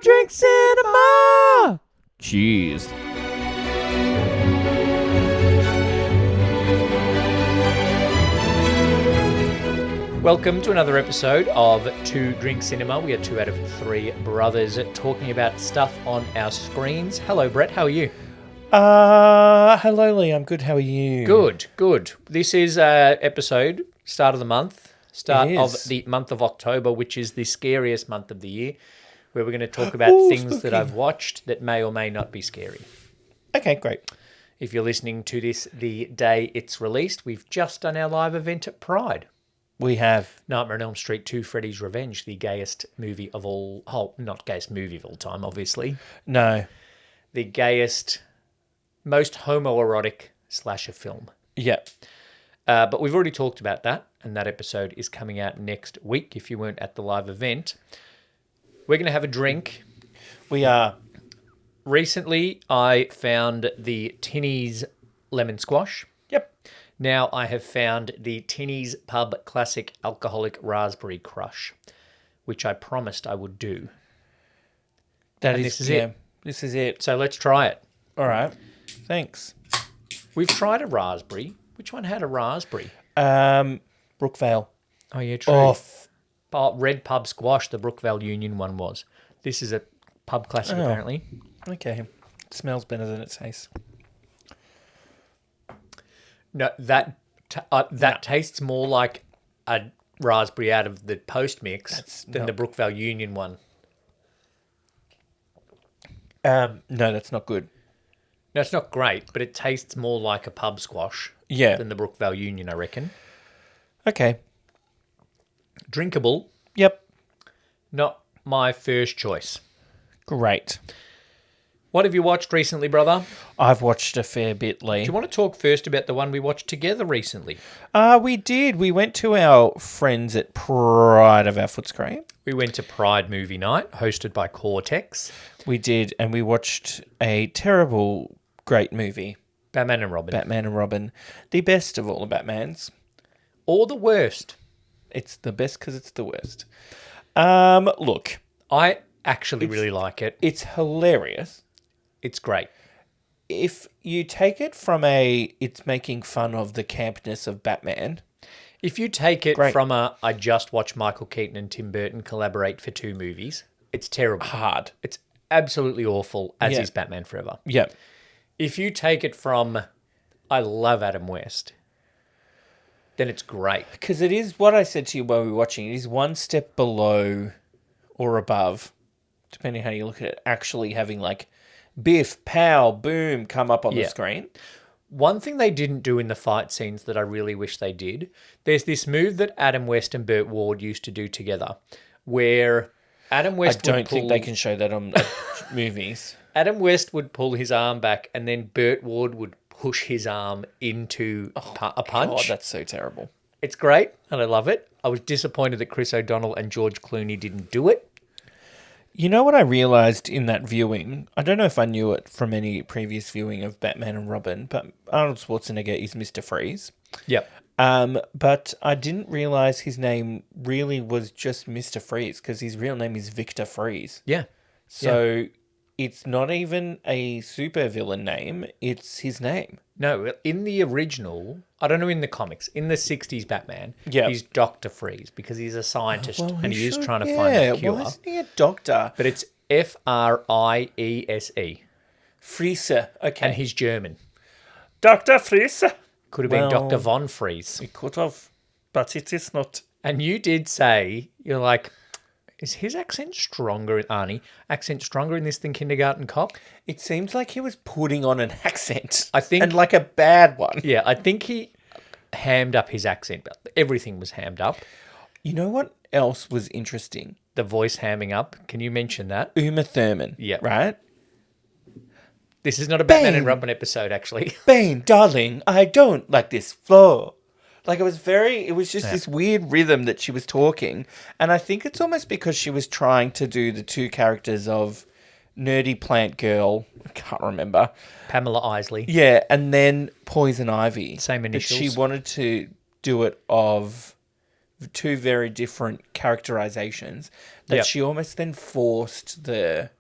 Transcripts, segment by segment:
Drink Cinema! Cheers. Welcome to another episode of Two Drink Cinema. We are 2 out of 3 brothers talking about stuff on our screens. Hello, Brett. How are you? Hello, Lee. I'm good. How are you? Good. This is episode, start of the month, start of the month of October, which is the scariest month of the year, where we're going to talk about things that I've watched that may or may not be scary. Okay, great. If you're listening to this the day it's released, we've just done our live event at Pride. We have Nightmare on Elm Street 2, Freddy's Revenge, the gayest movie of all... Oh, not gayest movie of all time, obviously. No. The gayest, most homoerotic slasher film. Yep. But we've already talked about that, and that episode is coming out next week if you weren't at the live event. We're going to have a drink. We are. Recently, I found the Tinny's Lemon Squash. Yep. Now I have found the Tinny's Pub Classic Alcoholic Raspberry Crush, which I promised I would do. This is it. This is it. So let's try it. All right. Thanks. We've tried a raspberry. Which one had a raspberry? Brookvale. Oh, yeah, true. Red Pub Squash, the Brookvale Union one was. This is a pub classic, apparently. Okay. It smells better than it tastes. No, that tastes more like a raspberry out of the post mix than the Brookvale Union one. No, that's not good. No, it's not great, but it tastes more like a pub squash than the Brookvale Union, I reckon. Okay. Drinkable. Yep. Not my first choice. Great. What have you watched recently, brother? I've watched a fair bit, Lee. Do you want to talk first about the one we watched together recently? We did. We went to our friends at Pride of our Footscray. We went to Pride Movie Night, hosted by Cortex. We did, and we watched a terrible, great movie. Batman and Robin. Batman and Robin. The best of all the Batmans. Or the worst. It's the best because it's the worst. Look. I actually really like it. It's hilarious. It's great. If you take it from it's making fun of the campness of Batman. If you take it from I just watched Michael Keaton and Tim Burton collaborate for 2 movies, it's terrible. Hard. It's absolutely awful, as is Batman Forever. Yeah. If you take it from I love Adam West, then it's great. Because it is what I said to you while we were watching. It is one step below or above, depending how you look at it, actually having like biff, pow, boom come up on the screen. One thing they didn't do in the fight scenes that I really wish they did, there's this move that Adam West and Burt Ward used to do together, where Adam West I don't think they can show that on movies. Adam West would pull his arm back and then Burt Ward would push his arm into a punch. God, that's so terrible. It's great and I love it. I was disappointed that Chris O'Donnell and George Clooney didn't do it. You know what I realised in that viewing? I don't know if I knew it from any previous viewing of Batman and Robin, but Arnold Schwarzenegger is Mr. Freeze. Yep. But I didn't realise his name really was just Mr. Freeze, because his real name is Victor Freeze. Yeah. So it's not even a supervillain name, it's his name. No, in the original, I don't know in the comics, in the 60s Batman, he's Dr. Freeze because he's a scientist and he is trying to find a cure. Why isn't he a doctor? But it's Friese. Freeze, okay. And he's German. Dr. Freeze. Could have been Dr. Von Freeze. It could have, but it is not. And you did say, you're like, is his accent stronger, Arnie? Accent stronger in this than Kindergarten Cop? It seems like he was putting on an accent. I think, and like a bad one. Yeah, I think he hammed up his accent. Everything was hammed up. You know what else was interesting? The voice hamming up. Can you mention that? Uma Thurman. Yeah. Right? This is not a Batman and Robin episode, actually. Bane, darling, I don't like this floor. Like it was just this weird rhythm that she was talking. And I think it's almost because she was trying to do the 2 characters of nerdy plant girl, I can't remember. Pamela Isley. Yeah, and then Poison Ivy. Same initials. But she wanted to do it of two very different characterizations that she almost then forced the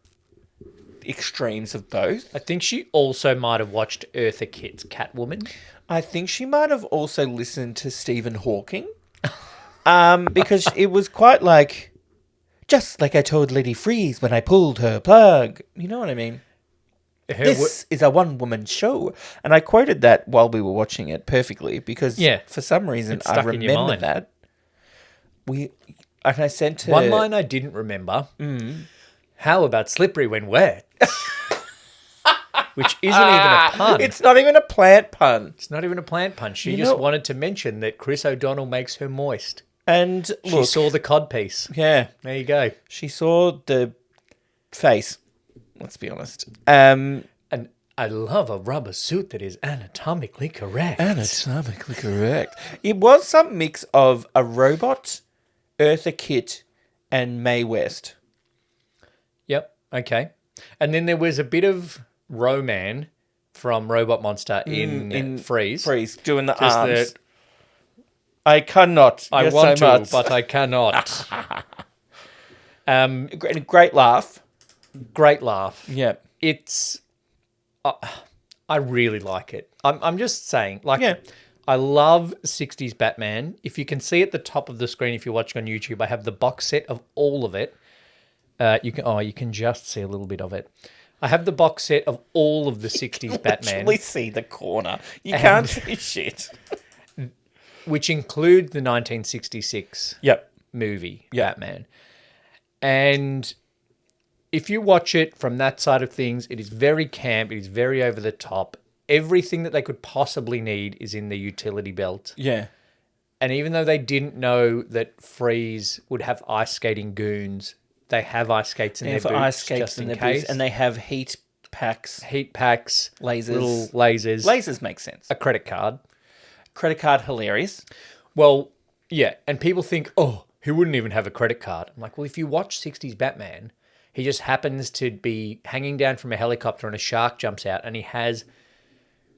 extremes of both. I think she also might have watched Eartha Kitt's Catwoman. I think she might have also listened to Stephen Hawking. Because it was quite like, just like I told Lady Freeze when I pulled her plug. You know what I mean? This is a one-woman show. And I quoted that while we were watching it perfectly because for some reason I remember that. And I said to... One line I didn't remember. How about slippery when wet? Which isn't even a pun. It's not even a plant pun. It's not even a plant pun. She just wanted to mention that Chris O'Donnell makes her moist. And she saw the codpiece. Yeah. There you go. She saw the face. Let's be honest. And I love a rubber suit that is anatomically correct. Anatomically correct. It was some mix of a robot, Eartha Kitt, and Mae West. Yep. Okay. And then there was a bit of Roman from Robot Monster in Freeze. Freeze, doing the arms. I cannot. I want to, but I cannot. Great laugh. Great laugh. Yeah. It's... I really like it. I'm just saying, I love 60s Batman. If you can see at the top of the screen, if you're watching on YouTube, I have the box set of all of it. You can just see a little bit of it. I have the box set of all of the 60s Batman. Actually see the corner. You can't see shit. Which include the 1966 movie, Batman. And if you watch it from that side of things, it is very camp, it is very over the top. Everything that they could possibly need is in the utility belt. Yeah. And even though they didn't know that Freeze would have ice skating goons, they have ice skates in their boots ice skates just in their case. Boots, and they have heat packs. Lasers. Little lasers. Lasers make sense. A credit card. Credit card, hilarious. Well, yeah. And people think, he wouldn't even have a credit card. I'm like, well, if you watch 60s Batman, he just happens to be hanging down from a helicopter and a shark jumps out and he has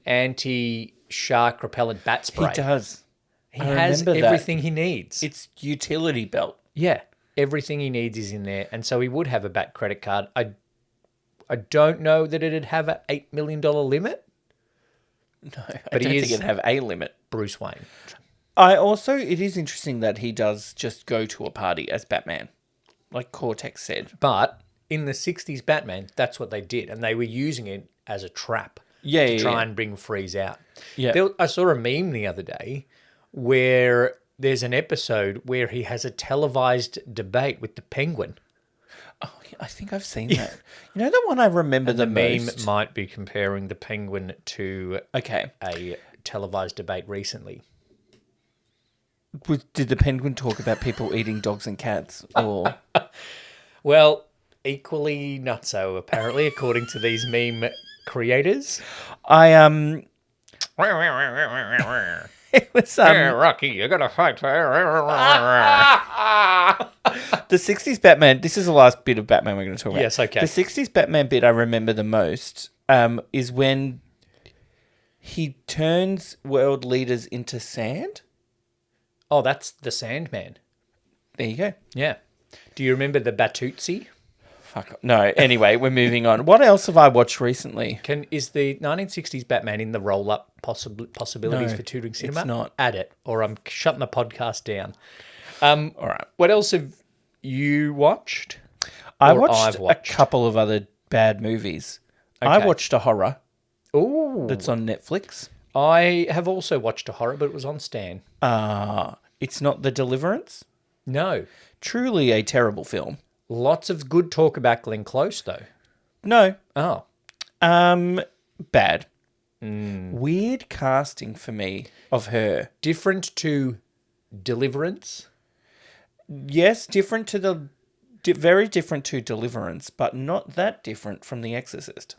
anti-shark repellent bat spray. He does. He has everything he needs. It's utility belt. Yeah. Everything he needs is in there. And so he would have a bat credit card. I don't know that it'd have an $8 million limit. No, I don't think it'd have a limit. Bruce Wayne. It is interesting that he does just go to a party as Batman, like Cortex said. But in the 60s Batman, that's what they did. And they were using it as a trap to try and bring Freeze out. Yeah. I saw a meme the other day where there's an episode where he has a televised debate with the Penguin. Oh, I think I've seen that. You know the one I remember the meme most? Might be comparing the Penguin to a televised debate recently. Did the Penguin talk about people eating dogs and cats? Or well, equally not so, apparently, according to these meme creators. It was hey, Rocky, you're gonna fight. The 60s Batman. This is the last bit of Batman we're going to talk about. Yes, okay. The 60s Batman bit I remember the most is when he turns world leaders into sand. Oh, that's the Sandman. There you go. Yeah. Do you remember the Batutsi? Fuck no. Anyway, we're moving on. What else have I watched recently? Is the 1960s Batman in the roll-up possibilities for tutoring cinema? It's not. Add it, or I'm shutting the podcast down. All right. What else have you watched? I've watched a couple of other bad movies. Okay. I watched a horror. Ooh. That's on Netflix. I have also watched a horror, but it was on Stan. It's not The Deliverance? No. Truly a terrible film. Lots of good talk about Glenn Close, though. No. Oh. Bad. Weird casting for me of her. Different to Deliverance? Yes, very different to Deliverance, but not that different from The Exorcist.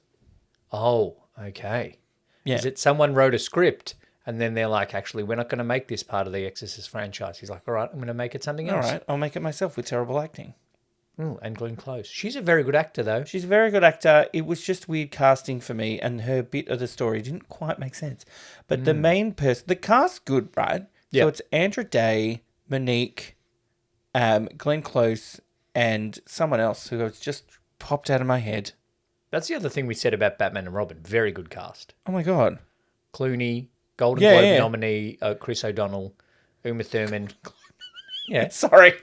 Oh, okay. Yeah. Is it someone wrote a script and then they're like, actually, we're not going to make this part of the Exorcist franchise. He's like, all right, I'm going to make it something else. All right, I'll make it myself with terrible acting. And Glenn Close. She's a very good actor, though. She's a very good actor. It was just weird casting for me, and her bit of the story didn't quite make sense. But the main person, the cast's good, right? Yeah. So it's Andra Day, Monique, Glenn Close, and someone else who has just popped out of my head. That's the other thing we said about Batman and Robin. Very good cast. Oh my God. Clooney, Golden Globe nominee, Chris O'Donnell, Uma Thurman. Yeah. Sorry.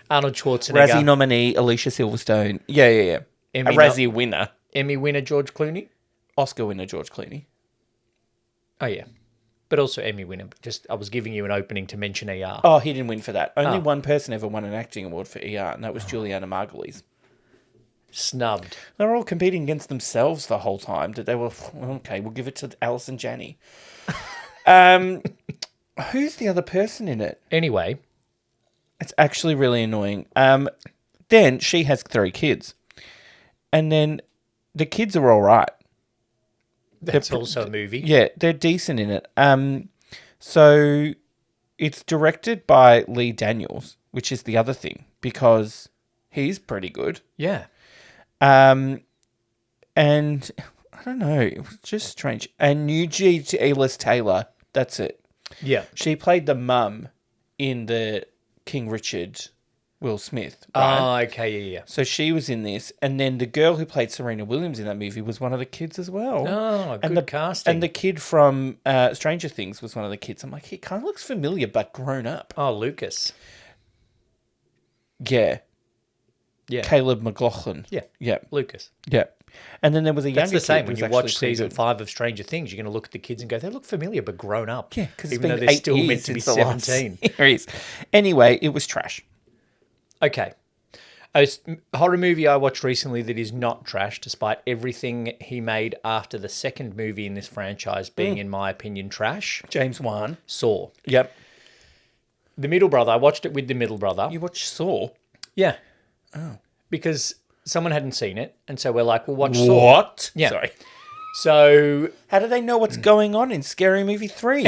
Arnold Schwarzenegger. Razzie nominee, Alicia Silverstone. Yeah. Emmy A Razzie winner. Emmy winner, George Clooney. Oscar winner, George Clooney. Oh, yeah. But also Emmy winner. Just I was giving you an opening to mention ER. Oh, he didn't win for that. Only one person ever won an acting award for ER, and that was Juliana Margulies. Snubbed. They were all competing against themselves the whole time. That they were, okay, we'll give it to Alice and Janney. Who's the other person in it? Anyway. It's actually really annoying. Then she has 3 kids. And then the kids are all right. That's also a movie. Yeah, they're decent in it. So it's directed by Lee Daniels, which is the other thing, because he's pretty good. Yeah. And I don't know, it was just strange. And Nuji Elis Taylor, that's it. Yeah. She played the mum in the King Richard Will Smith. Right? Oh, okay, yeah. So she was in this, and then the girl who played Serena Williams in that movie was one of the kids as well. Oh, good casting. And the kid from Stranger Things was one of the kids. I'm like, he kind of looks familiar, but grown up. Oh, Lucas. Yeah. Yeah. Caleb McLaughlin. Yeah. Lucas. Yeah. And then there was a younger kid. That's the same. When you watch season 5 of Stranger Things, you're going to look at the kids and go, they look familiar, but grown up. Yeah, because even though they're still meant to be 17. Anyway, it was trash. Okay. A horror movie I watched recently that is not trash, despite everything he made after the second movie in this franchise being, in my opinion, trash. James Wan. Saw. Yep. The middle brother. I watched it with the middle brother. You watched Saw? Yeah. Oh. Because someone hadn't seen it, and so we're like, we'll watch Saw. What? Yeah. Sorry. So... How do they know what's going on in Scary Movie 3?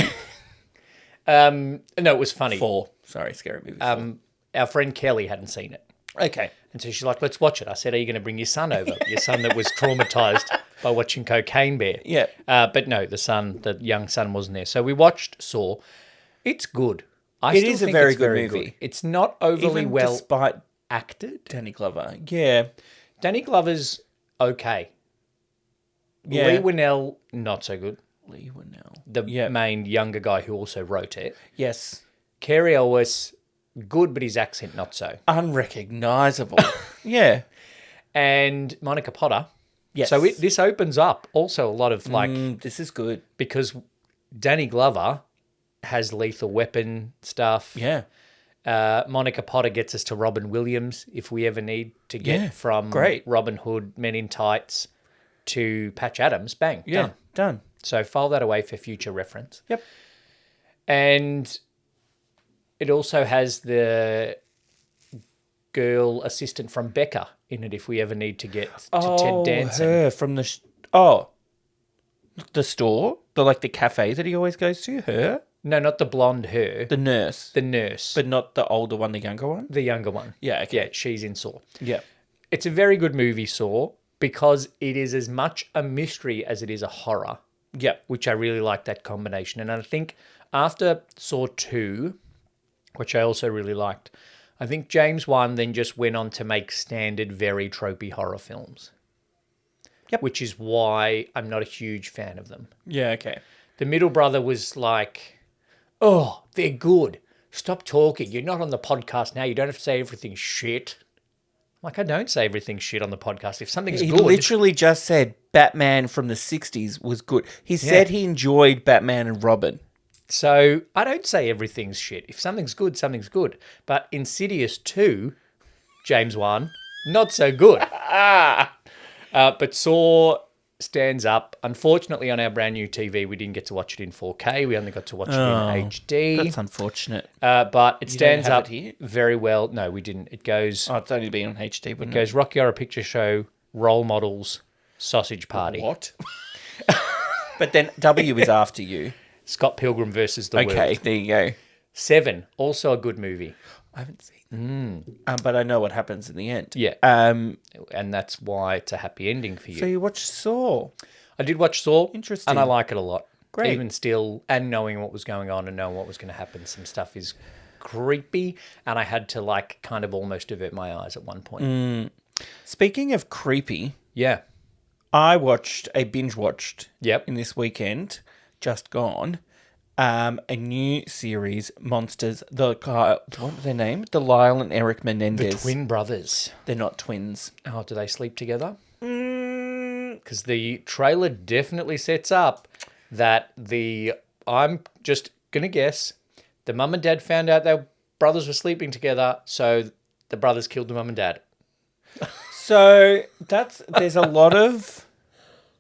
No, it was funny. 4. Sorry, Scary Movie 4. Our friend Kelly hadn't seen it. Okay. And so she's like, let's watch it. I said, are you going to bring your son over? Your son that was traumatized by watching Cocaine Bear. Yeah. But no, the young son wasn't there. So we watched Saw. It's good. It is a very good movie. It's not overly Even well despite acted. Danny Glover. Yeah. Danny Glover's okay. Yeah. Lee Winnell, not so good. Lee Winnell. The main younger guy who also wrote it. Yes. Cary Elwes, good, but his accent not so. Unrecognisable. Yeah. And Monica Potter. Yes. So this opens up also a lot of this is good. because Danny Glover has Lethal Weapon stuff. Yeah. Monica Potter gets us to Robin Williams if we ever need to get from Robin Hood, Men in Tights to Patch Adams. Bang. Yeah. Done. So file that away for future reference. Yep. And it also has the girl assistant from Becca in it if we ever need to get to Ted Danson. Her from the the store, the cafe that he always goes to. Her, No, not the blonde her. the nurse, The nurse. but not the older one, the younger one. The younger one. Yeah, okay. Yeah, she's in Saw. Yeah, It's a very good movie, Saw, because it is as much a mystery as it is a horror. yeah, Which I really like that combination. And I think after Saw 2, which I also really liked, I think James Wan then just went on to make standard, very tropey horror films. Yep. Which is why I'm not a huge fan of them. yeah. Okay. The middle brother was like, oh, they're good. Stop talking. You're not on the podcast now. You don't have to say everything's shit. I'm like, I don't say everything's shit on the podcast. If something's He good... literally just said Batman from the 60s was good. He said he enjoyed Batman and Robin. So I don't say everything's shit. If something's good, something's good. But Insidious 2, James Wan, not so good. But Saw stands up. Unfortunately, on our brand new TV, we didn't get to watch it in 4K. We only got to watch it in HD. That's unfortunate. But it stands have up it here? very well. No, we didn't. It goes... Oh, it's only been on HD, It wouldn't goes Rocky Horror Picture Show, Role Models, Sausage Party. What? But then W is after you. Scott Pilgrim versus the Okay, World. there you go. 7, also a good movie. I haven't seen that. But I know what happens in the end. Yeah. Um, And that's why it's a happy ending for you. so you watched Saw. I did watch Saw. Interesting. And I like it a lot. Great. Even still, and knowing what was going on and knowing what was going to happen, some stuff is creepy, and I had to like kind of almost avert my eyes at one point. Speaking of creepy, Yeah. I binge watched Yep. in this weekend, just gone, a new series, Monsters. What are their name? The Lyle and Eric The Menendez. twin brothers. They're not twins. Oh, do they sleep together? Because the trailer definitely sets up that I'm just going to guess, the mum and dad found out their brothers were sleeping together, so the brothers killed the mum and dad. So there's a lot of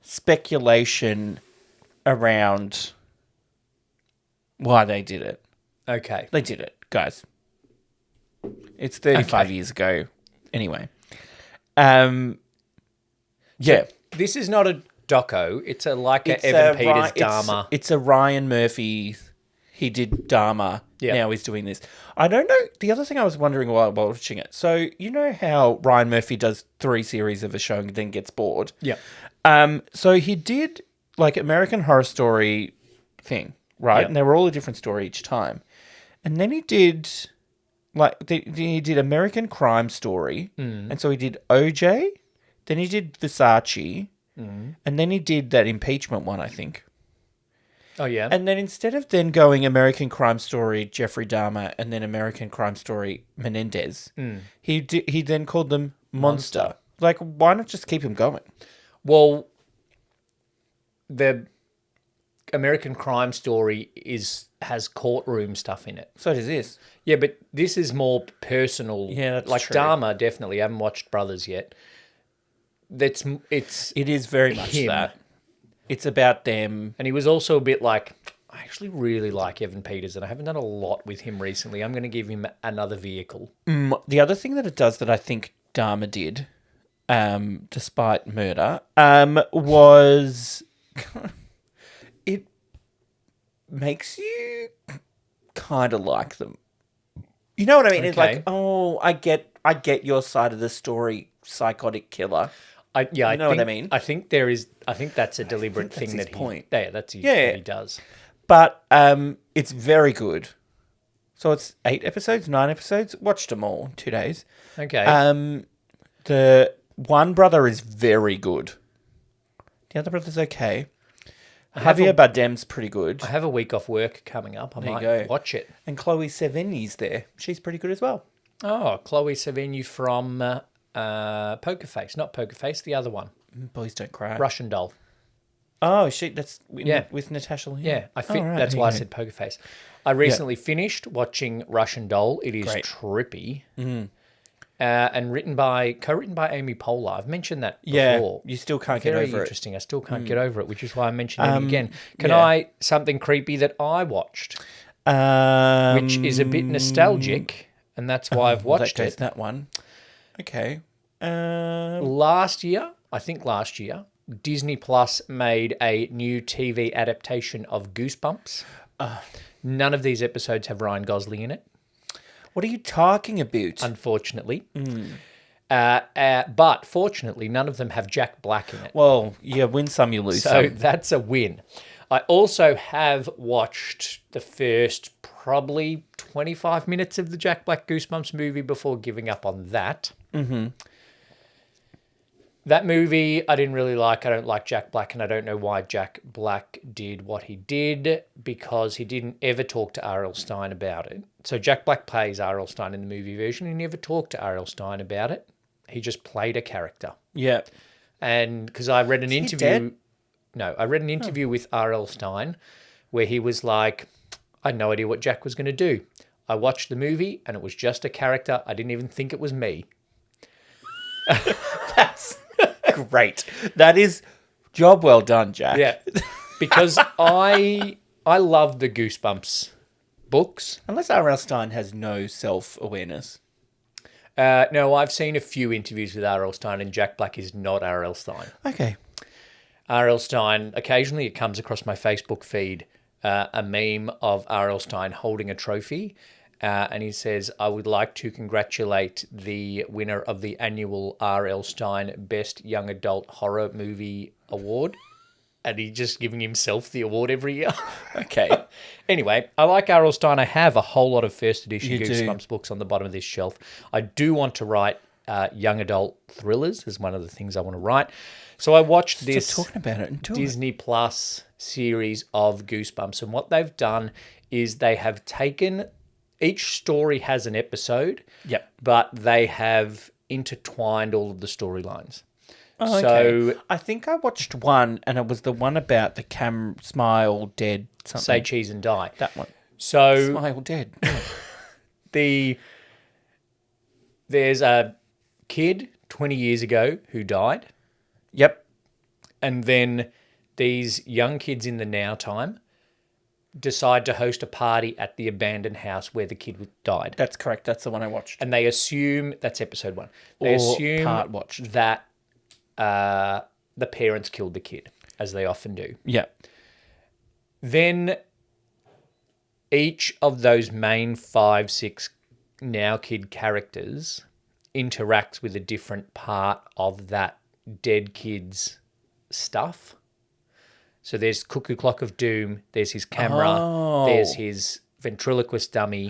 speculation around why they did it. Okay. They did it, guys. It's 35 years ago. Anyway. Yeah. This is not a doco. It's a Evan Peters Dharma. It's a Ryan Murphy. He did Dharma. Yeah. Now he's doing this. I don't know. The other thing I was wondering while watching it. So you know how Ryan Murphy does 3 series of a show and then gets bored? Yeah. So he did like American Horror Story thing, right? Yep. And they were all a different story each time. And then he did he did American Crime Story. And so he did OJ. Then he did Versace. And then he did that impeachment one, I think. Oh, yeah. And then instead of then going American Crime Story, Jeffrey Dahmer, and then American Crime Story, Menendez, he then called them Monster. Like, why not just keep him going? Well, the American Crime Story has courtroom stuff in it. So does this. Yeah, but this is more personal. Yeah, that's like true. Dharma, definitely. I haven't watched Brothers yet. It is very much him. that. It's about them. And he was also a bit like, I actually really like Evan Peters, and I haven't done a lot with him recently. I'm going to give him another vehicle. The other thing that it does that I think Dharma did, despite murder, was it makes you kind of like them. You know what I mean? Okay. It's like, oh, I get your side of the story, psychotic killer. You know what I mean? I think that's a deliberate thing his that point. that he does. But it's very good. So it's 8 episodes, 9 episodes. Watched them all in 2 days. Okay. The one brother is very good. The other brother's okay. Javier Bardem's pretty good. I have a week off work coming up. I There you might go. watch it. And Chloe Sevigny's there. She's pretty good as well. Oh, Chloe Sevigny from Poker Face. Not Poker Face, the other one. Boys Don't Cry. Russian Doll. Oh, shit. That's Yeah. with Natasha Lyonne. Yeah, Right, that's there why I you go. said Poker Face. I recently finished watching Russian Doll. It is Great. trippy. And co-written by Amy Poehler. I've mentioned that Yeah, before. you still can't get Very over it. interesting. I still can't get over it, which is why I mentioned it again. yeah. Something creepy that I watched, Which which is a bit nostalgic, and that's why I've watched it. That one. Okay. Last year, Disney Plus made a new TV adaptation of Goosebumps. None of these episodes have Ryan Gosling in it, What are you talking about? unfortunately. But fortunately, none of them have Jack Black in it. Well, you win some, you lose So some. that's a win. I also have watched the first probably 25 minutes of the Jack Black Goosebumps movie before giving up on that. Mm-hmm. That movie I didn't really like. I don't like Jack Black, and I don't know why Jack Black did what he did, because he didn't ever talk to R.L. Stine about it. So Jack Black plays R.L. Stine in the movie version. He never talked to R.L. Stine about it. He just played a character. Yeah. And because I read an interview... dead? No, I read an interview with R.L. Stine where he was like, I had no idea what Jack was going to do. I watched the movie and it was just a character. I didn't even think it was me. That's great. That is job well done, Jack. Yeah, because I love the Goosebumps books. Unless R.L. Stine has no self-awareness. No, I've seen a few interviews with R.L. Stine, and Jack Black is not R.L. Stine. Okay. R.L. Stine, occasionally it comes across my Facebook feed, a meme of R.L. Stine holding a trophy, and he says, I would like to congratulate the winner of the annual R.L. Stine Best Young Adult Horror Movie Award. and he's just giving himself the award every year. Okay. Anyway, I like R.L. Stein. I have a whole lot of first edition You do. Goosebumps books on the bottom of this shelf. I do want to write young adult thrillers is one of the things I want to write. So I watched this talking about it and do Disney Plus series of Goosebumps, and what they've done is they have taken each story has an episode, Yep. but they have intertwined all of the storylines. Oh, okay. So I think I watched one, and it was the one about the Smile Dead something. Say Cheese and Die. That one. So Smile Dead. There's a kid 20 years ago who died. Yep. And then these young kids in the now time decide to host a party at the abandoned house where the kid died. That's correct. That's the one I watched. And they assume, that's episode 1. They assume part watched. that the parents killed the kid, as they often do. Yeah. Then each of those main 5, 6 now kid characters interacts with a different part of that dead kid's stuff. So there's Cuckoo Clock of Doom, there's his camera, there's his ventriloquist dummy.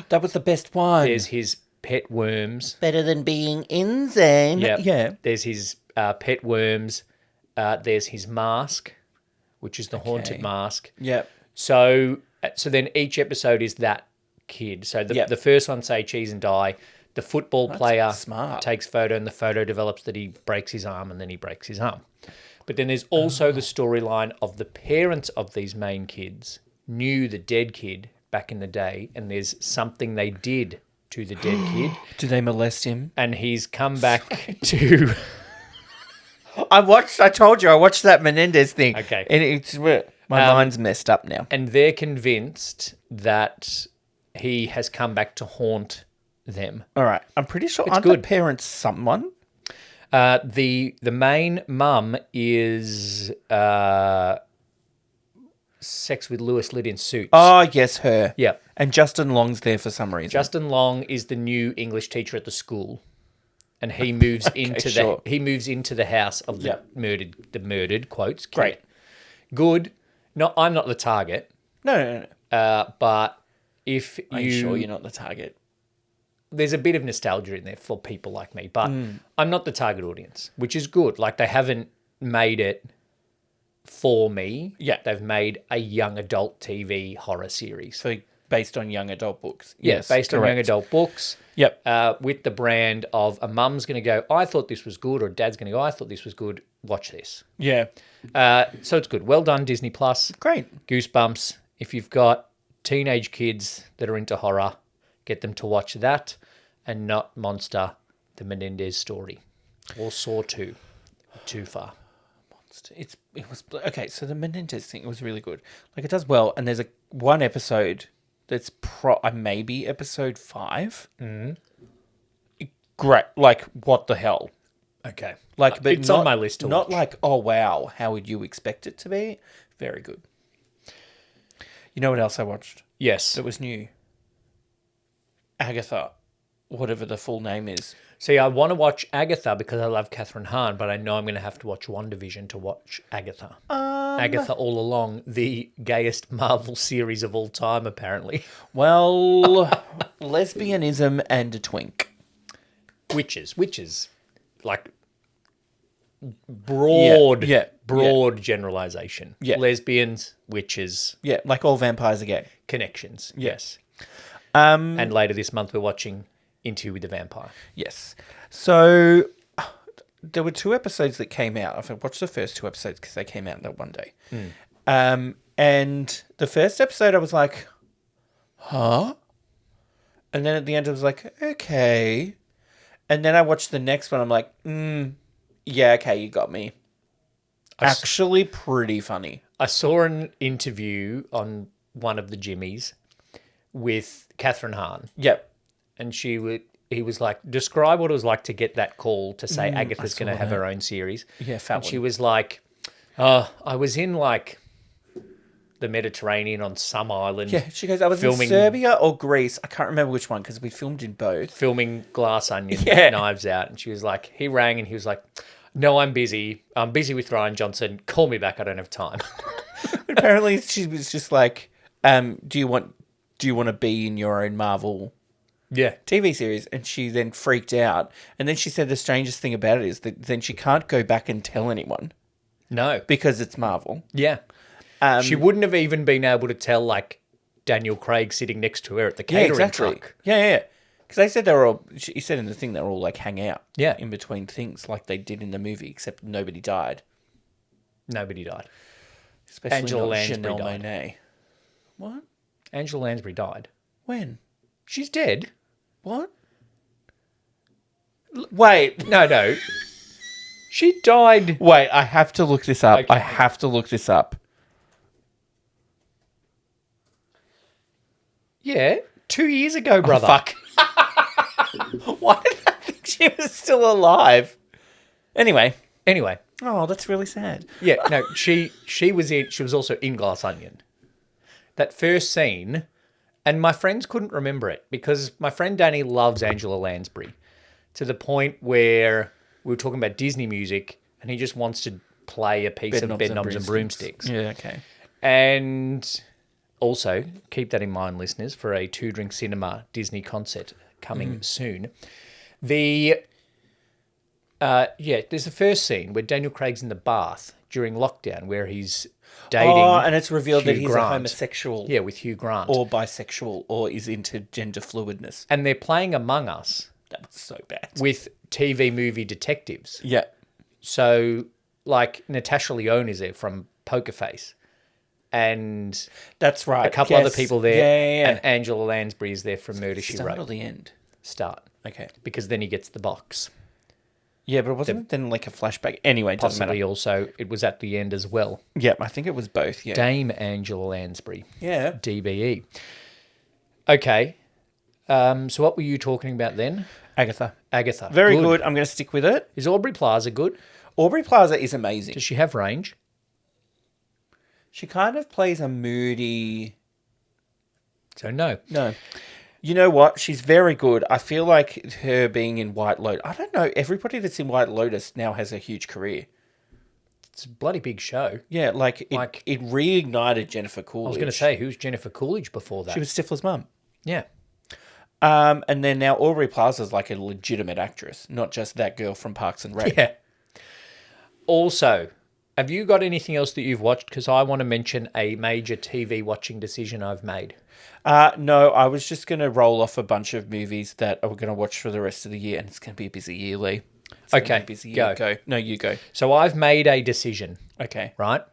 That was the best one. There's his pet worms. Better than being insane. Yep. Yeah. There's his pet worms. There's his mask, which is the haunted mask. Yep. So then each episode is that kid. So the first one, Say Cheese and Die, the football player takes photo, and the photo develops that he breaks his arm, and then he breaks his arm. But then there's also the storyline of the parents of these main kids knew the dead kid back in the day, and there's something they did to the dead kid. Do they molest him? And he's come back to... I told you, I watched that Menendez thing. Okay. And it's... My mind's messed up now. And they're convinced that he has come back to haunt them. All right. I'm pretty sure... It's good. The parents someone? The main mum is Sex with Lewis Litt in Suits. Oh, yes, her. Yeah. And Justin Long's there for some reason. Justin Long is the new English teacher at the school, and he moves into the house of the murdered quotes. Kid. Great. Good. No, I'm not the target. No. But if Are you sure you're not the target? There's a bit of nostalgia in there for people like me, but I'm not the target audience, which is good. Like, they haven't made it for me. Yeah. They've made a young adult TV horror series. So based on young adult books. Yes, based on young adult books. Yep. With the brand of a mum's going to go, I thought this was good, or dad's going to go, I thought this was good, watch this. Yeah. So it's good. Well done, Disney Plus. Great. Goosebumps. If you've got teenage kids that are into horror, get them to watch that and not Monster, the Menendez story, or Saw 2. Too far. It was okay. So the Menendez thing was really good. Like, it does well, and there's one episode that's maybe episode 5. Great. Like, what the hell? Okay. Like, but it's on my list to not watch. like, oh wow, how would you expect it to be? Very good. You know what else I watched? Yes. That was new. Agatha, whatever the full name is. See, I want to watch Agatha because I love Catherine Hahn, but I know I'm going to have to watch WandaVision to watch Agatha. Agatha All Along, the gayest Marvel series of all time, apparently. Well, lesbianism and a twink. Witches, like broad generalization. Yeah. Lesbians, witches. Yeah, like all vampires are gay. Connections, yes. And And later this month we're watching Interview with the Vampire. yes. So there were 2 episodes that came out. I've watched the first 2 episodes because they came out that one day. And the first episode I was like, huh? And then at the end I was like, okay. And then I watched the next one. I'm like, yeah, okay, you got me. Actually pretty funny. I saw an interview on one of the Jimmys with Catherine Hahn. Yep. And he was like, describe what it was like to get that call to say Agatha's going to have her own series. Yeah, fat And she was like, I was in like the Mediterranean on some island. Yeah, she goes, I was in Serbia or Greece. I can't remember which one because we filmed in both. Filming Glass Onion, Yeah. Knives Out. And she was like, he rang and he was like, No, I'm busy. I'm busy with Ryan Johnson. Call me back. I don't have time. Apparently, she was just like, "Do you want to be in your own Marvel Yeah. TV series?" And she then freaked out. And then she said the strangest thing about it is that then she can't go back and tell anyone No. because it's Marvel. Yeah. She wouldn't have even been able to tell, like, Daniel Craig sitting next to her at the catering truck. Yeah. Because they said they were all. He said in the thing they were all like hang out. Yeah. In between things, like they did in the movie, except nobody died. Nobody died. Especially Angela not Lansbury Janelle died. Monáe. What? Angela Lansbury died. When? She's dead. What? Wait. No. She died. Wait, I have to look this up. Okay. I have to look this up. Yeah. 2 years ago, brother. Fuck. Why did I think she was still alive? Anyway. Oh, that's really sad. Yeah, no, she was also in Glass Onion. That first scene, and my friends couldn't remember it because my friend Danny loves Angela Lansbury to the point where we were talking about Disney music and he just wants to play a piece of Bedknobs and Broomsticks. Yeah, okay. And also, keep that in mind, listeners, for a 2-drink cinema Disney concert coming soon. There's the first scene where Daniel Craig's in the bath during lockdown where he's dating. Oh, and it's revealed Hugh that he's Grant. a homosexual. Yeah, with Hugh Grant. Or bisexual, or is into gender fluidness. And they're playing Among Us That was so bad. with TV movie detectives. Yeah. So, like, Natasha Lyonne is there from Poker Face. And That's right. a couple other people there. Yeah. And Angela Lansbury is there from Murder, She Start or Wrote. the end? Start. Okay. Because then he gets the box. Yeah, but wasn't it then like a flashback? Anyway, doesn't Possibly matter. also, it was at the end as well. Yeah, I think it was both, yeah. Dame Angela Lansbury. Yeah. DBE. Okay. So what were you talking about then? Agatha. Very Good. I'm going to stick with it. Is Aubrey Plaza good? Aubrey Plaza is amazing. Does she have range? She kind of plays a moody... So no. No. You know what? She's very good. I feel like her being in White Lotus... I don't know. Everybody that's in White Lotus now has a huge career. It's a bloody big show. Yeah, it reignited Jennifer Coolidge. I was going to say, who's Jennifer Coolidge before that? She was Stifler's mum. Yeah. And then now Aubrey Plaza's like a legitimate actress, not just that girl from Parks and Rec. Yeah. Also, have you got anything else that you've watched? Because I want to mention a major TV watching decision I've made. No, I was just going to roll off a bunch of movies that we're going to watch for the rest of the year, and it's going to be a busy year, Lee. Okay, busy year. Go. No, you go. So I've made a decision, Okay. right?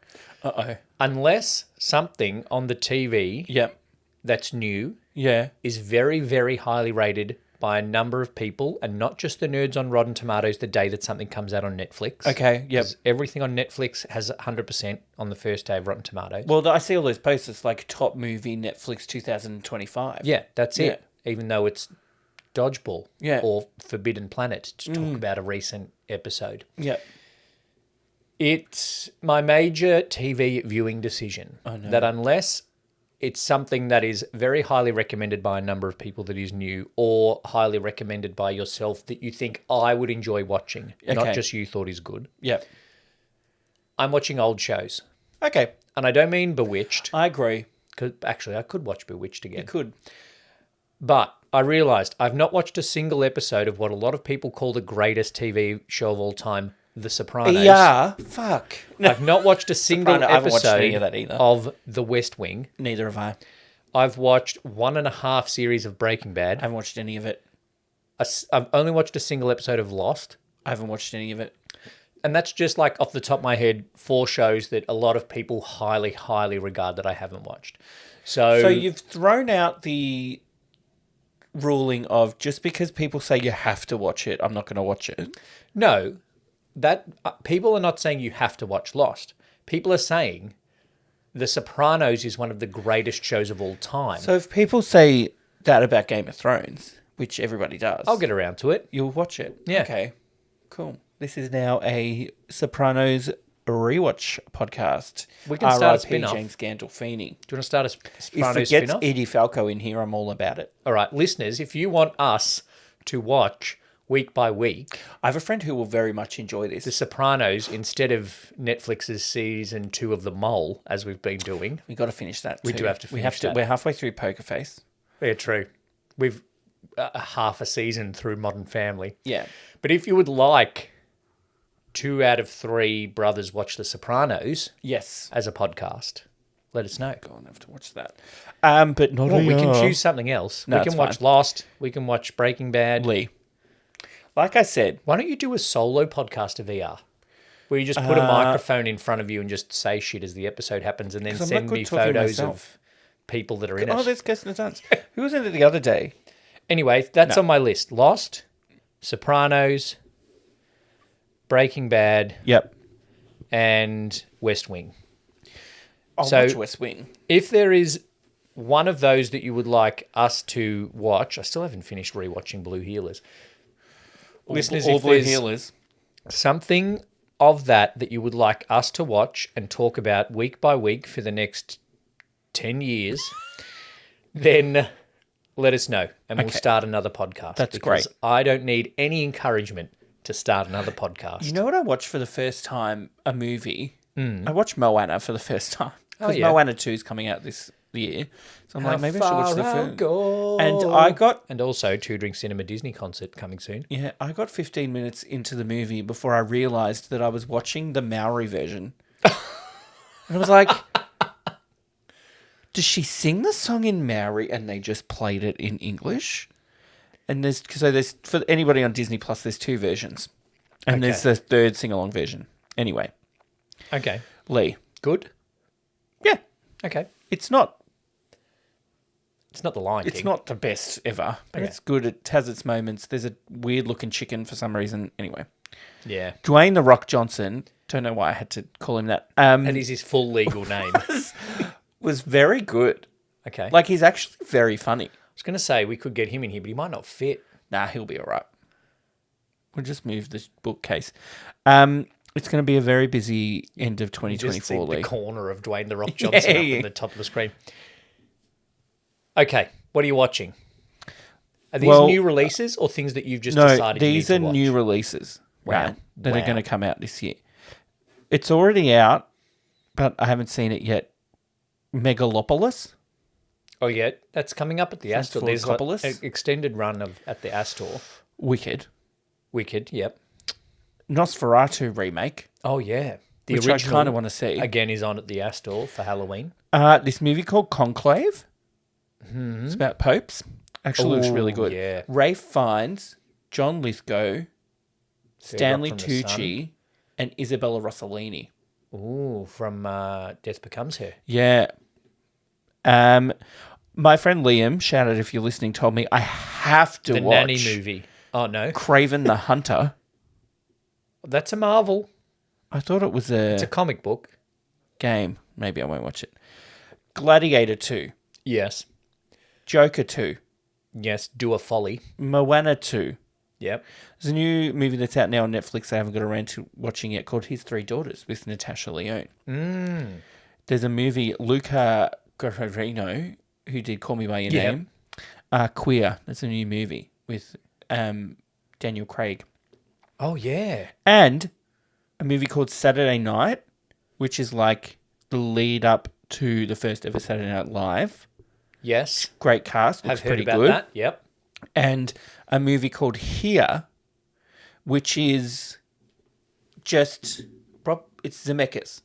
Uh-oh. Unless something on the TV Yep. that's new Yeah. is very, very highly rated by a number of people, and not just the nerds on Rotten Tomatoes the day that something comes out on Netflix. Okay, yep. 'Cause everything on Netflix has 100% on the first day of Rotten Tomatoes. Well, I see all those posts. It's like top movie Netflix 2025. Yeah, that's it. Even though it's Dodgeball Yeah. or Forbidden Planet to talk about a recent episode. Yeah. It's my major TV viewing decision that unless it's something that is very highly recommended by a number of people that is new, or highly recommended by yourself that you think I would enjoy watching, not just you thought is good. Yep. I'm watching old shows. Okay. And I don't mean Bewitched. I agree. Because actually, I could watch Bewitched again. You could. But I realised I've not watched a single episode of what a lot of people call the greatest TV show of all time, The Sopranos. Yeah. Fuck. I've not watched a single I haven't watched any episode of that either. of The West Wing. Neither have I. I've watched 1.5 series of Breaking Bad. I haven't watched any of it. I've only watched a single episode of Lost. I haven't watched any of it. And that's just like off the top of my head, 4 shows that a lot of people highly, highly regard that I haven't watched. So you've thrown out the ruling of just because people say you have to watch it, I'm not going to watch it. No, that people are not saying you have to watch Lost. People are saying The Sopranos is one of the greatest shows of all time. So if people say that about Game of Thrones, which everybody does, I'll get around to it. You'll watch it. Yeah. Okay. Cool. This is now a Sopranos rewatch podcast. We can start a R.I.P. spin-off. James Gandolfini. Do you want to start a If Sopranos it gets spin-off? Edie Falco in here, I'm all about it. All right, listeners, if you want us to watch week by week, I have a friend who will very much enjoy this. The Sopranos, instead of Netflix's season 2 of The Mole, as we've been doing. We got to finish that too. We do have to finish that. We're halfway through Poker Face. Yeah, true. We've half a season through Modern Family. Yeah. But if you would like 2 out of 3 brothers watch The Sopranos Yes. as a podcast, let us know. Go on, I have to watch that. But not we can choose something else. No, we can watch Lost. We can watch Breaking Bad. Lee. Like I said. Why don't you do a solo podcast of VR? Where you just put a microphone in front of you and just say shit as the episode happens and then send me photos of people that are in it. Oh, there's Kirsten Dunst. Who was in it the other day? Anyway, that's on my list. Lost, Sopranos, Breaking Bad. Yep. And West Wing. I'll watch West Wing. If there is one of those that you would like us to watch, I still haven't finished rewatching Blue Heelers. Listeners, all if Blue there's Heelers. something of that you would like us to watch and talk about week by week for the next 10 years, then let us know and we'll start another podcast. That's great. I don't need any encouragement to start another podcast. You know what I watched for the first time? A movie. I watched Moana for the first time. Because Moana 2 is coming out this year. So I'm like, maybe I should watch the film. And also Two Drink Cinema Disney concert coming soon. Yeah, I got 15 minutes into the movie before I realised that I was watching the Maori version. And I was like, does she sing the song in Maori and they just played it in English? And there's for anybody on Disney Plus, there's 2 versions. And there's the third sing-along version. Anyway. Okay. Lee. Good? Yeah. Okay. It's not the Lion King. It's not the best ever, but it's good. It has its moments. There's a weird-looking chicken for some reason. Anyway. Yeah. Dwayne "The Rock" Johnson, don't know why I had to call him that. That is his full legal name. was very good. Okay. Like, he's actually very funny. I was going to say we could get him in here, but he might not fit. Nah, he'll be all right. We'll just move the bookcase. It's going to be a very busy end of 2024, Lee. The corner of Dwayne "The Rock" Johnson up on the top of the screen. Okay, what are you watching? Are these new releases or things that you've just decided you need to watch? These are new releases, right, Wow. that are going to come out this year. It's already out, but I haven't seen it yet. Megalopolis. Oh, yeah, that's coming up at the Astor. There's like an extended run at the Astor. Wicked, yep. Nosferatu remake. Oh, yeah. The which original, I kind of want to see. Again, is on at the Astor for Halloween. This movie called Conclave. Mm-hmm. It's about popes. Actually looks really good. Yeah. Ralph Fiennes, John Lithgow, Stanley Tucci, and Isabella Rossellini. Ooh, from Death Becomes Her. Yeah. My friend Liam, shout out if you're listening, told me I have to watch... The Nanny movie. Oh, no. Craven the Hunter. That's a Marvel. I thought it was It's a comic book. Game. Maybe I won't watch it. Gladiator 2. Yes. Joker 2. Yes, Do a Folly. Moana 2. Yep. There's a new movie that's out now on Netflix I haven't got around to watching yet called His Three Daughters with Natasha Lyonne. There's a movie, Luca Guadagnino, who did Call Me By Your Name. Queer. That's a new movie with Daniel Craig. Oh, yeah. And a movie called Saturday Night, which is like the lead up to the first ever Saturday Night Live. Yes. Great cast. Looks I've heard pretty about good. that. Yep. And a movie called Here, which is just... It's Zemeckis.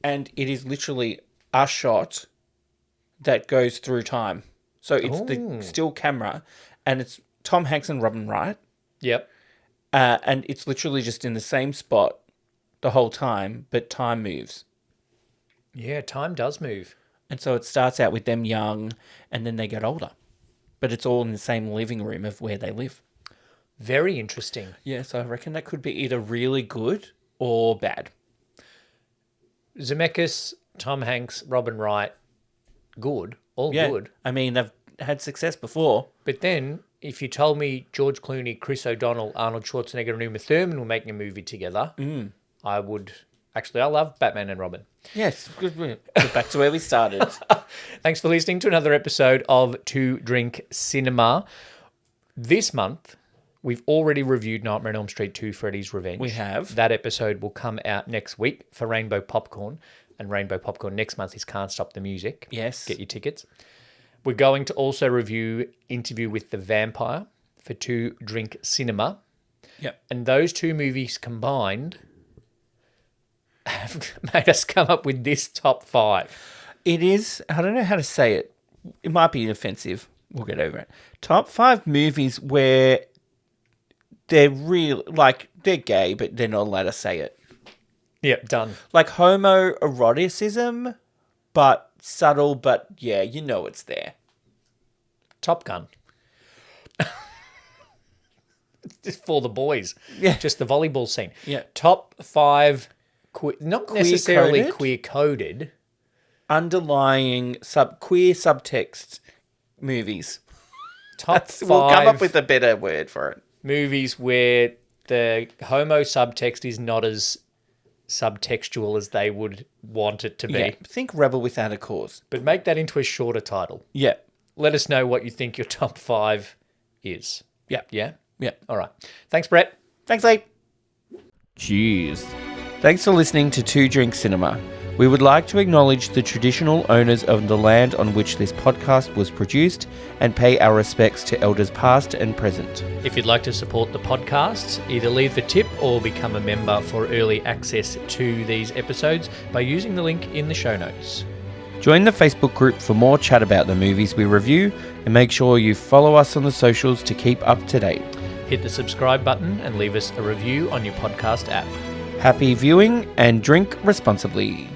And it is literally a shot that goes through time. So it's the still camera, and it's Tom Hanks and Robin Wright. Yep. And it's literally just in the same spot the whole time, but time moves. Yeah, time does move. And so it starts out with them young, and then they get older. But it's all in the same living room of where they live. Very interesting. Yeah, so I reckon that could be either really good or bad. Zemeckis, Tom Hanks, Robin Wright, good. All good. I mean, they've had success before. But then, if you told me George Clooney, Chris O'Donnell, Arnold Schwarzenegger, and Uma Thurman were making a movie together, I would... Actually, I love Batman and Robin. Yes. Get back to where we started. Thanks for listening to another episode of Two Drink Cinema. This month, We've already reviewed Nightmare on Elm Street 2, Freddy's Revenge. We have. That episode will come out next week for Rainbow Popcorn. And Rainbow Popcorn next month is Can't Stop the Music. Yes. Get your tickets. We're going to also review Interview with the Vampire for Two Drink Cinema. Yep. And those two movies combined have made us come up with this top 5. It is, I don't know how to say it. It might be offensive. We'll get over it. Top 5 movies where they're real, like, they're gay, but they're not allowed to say it. Yep, done. Like homoeroticism, but subtle, but yeah, you know it's there. Top Gun. It's just for the boys. Yeah. Just the volleyball scene. Yeah. Top 5, not necessarily queer-coded. Underlying queer subtext movies. Top 5. We'll come up with a better word for it. Movies where the homo subtext is not as subtextual as they would want it to be. Yeah. Think Rebel Without a Cause. But make that into a shorter title. Yeah. Let us know what you think your top 5 is. Yeah. Yeah? Yeah. All right. Thanks, Brett. Thanks, Lee. Cheers. Thanks for listening to Two Drink Cinema. We would like to acknowledge the traditional owners of the land on which this podcast was produced and pay our respects to elders past and present. If you'd like to support the podcast, either leave a tip or become a member for early access to these episodes by using the link in the show notes. Join the Facebook group for more chat about the movies we review, and make sure you follow us on the socials to keep up to date. Hit the subscribe button and leave us a review on your podcast app. Happy viewing and drink responsibly.